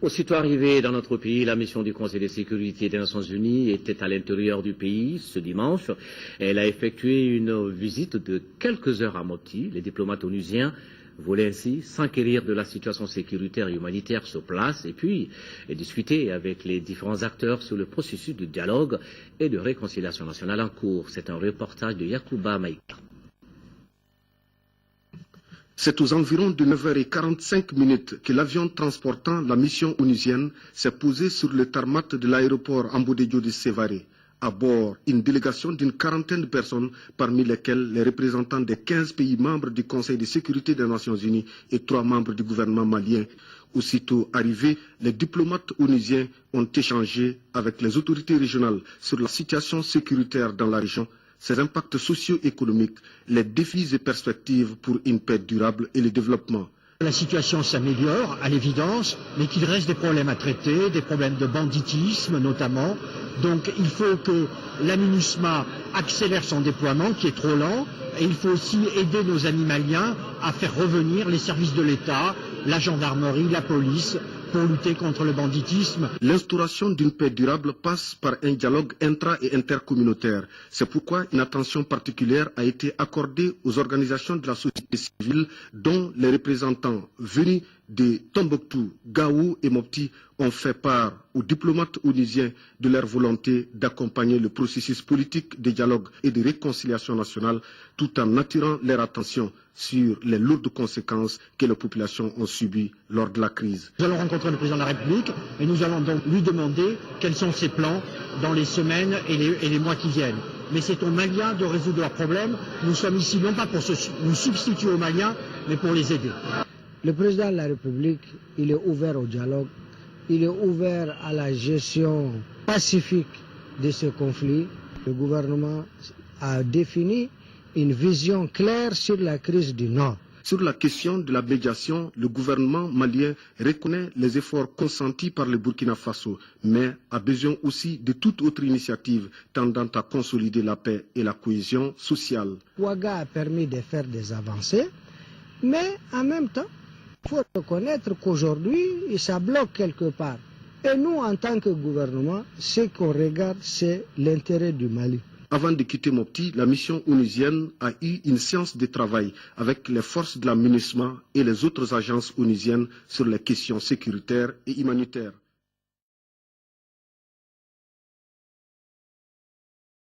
Aussitôt arrivée dans notre pays, la mission du Conseil de sécurité des Nations Unies était à l'intérieur du pays ce dimanche. Elle a effectué une visite de quelques heures à Mopti. Les diplomates onusiens voulaient ainsi s'enquérir de la situation sécuritaire et humanitaire sur place et puis discuter avec les différents acteurs sur le processus de dialogue et de réconciliation nationale en cours. C'est un reportage de Yacouba Maïka. C'est aux environs de 9h45 que l'avion transportant la mission onusienne s'est posé sur le tarmac de l'aéroport Ambodédio de Sévaré. À bord, une délégation d'une quarantaine de personnes, parmi lesquelles les représentants des 15 pays membres du Conseil de sécurité des Nations Unies et 3 membres du gouvernement malien. Aussitôt arrivés, les diplomates onusiens ont échangé avec les autorités régionales sur la situation sécuritaire dans la région, ses impacts socio-économiques, les défis et perspectives pour une paix durable et le développement. La situation s'améliore, à l'évidence, mais qu'il reste des problèmes à traiter, des problèmes de banditisme notamment. Donc il faut que la MINUSMA accélère son déploiement, qui est trop lent, et il faut aussi aider nos amis maliens à faire revenir les services de l'État, la gendarmerie, la police, pour lutter contre le banditisme. L'instauration d'une paix durable passe par un dialogue intra- et intercommunautaire. C'est pourquoi une attention particulière a été accordée aux organisations de la société civile, dont les représentants venus de Tombouctou, Gao et Mopti ont fait part aux diplomates onusiens de leur volonté d'accompagner le processus politique de dialogue et de réconciliation nationale, tout en attirant leur attention sur les lourdes conséquences que les populations ont subies lors de la crise. Nous allons rencontrer le président de la République et nous allons donc lui demander quels sont ses plans dans les semaines et les mois qui viennent. Mais c'est aux Maliens de résoudre leurs problèmes. Nous sommes ici non pas pour nous substituer aux Maliens, mais pour les aider. Le président de la République, il est ouvert au dialogue, il est ouvert à la gestion pacifique de ce conflit. Le gouvernement a défini une vision claire sur la crise du Nord. Sur la question de la médiation, le gouvernement malien reconnaît les efforts consentis par le Burkina Faso, mais a besoin aussi de toute autre initiative tendant à consolider la paix et la cohésion sociale. Ouaga a permis de faire des avancées, mais en même temps, il faut reconnaître qu'aujourd'hui, ça bloque quelque part. Et nous, en tant que gouvernement, ce qu'on regarde, c'est l'intérêt du Mali. Avant de quitter Mopti, la mission onusienne a eu une séance de travail avec les forces de la MINUSMA et les autres agences onusiennes sur les questions sécuritaires et humanitaires.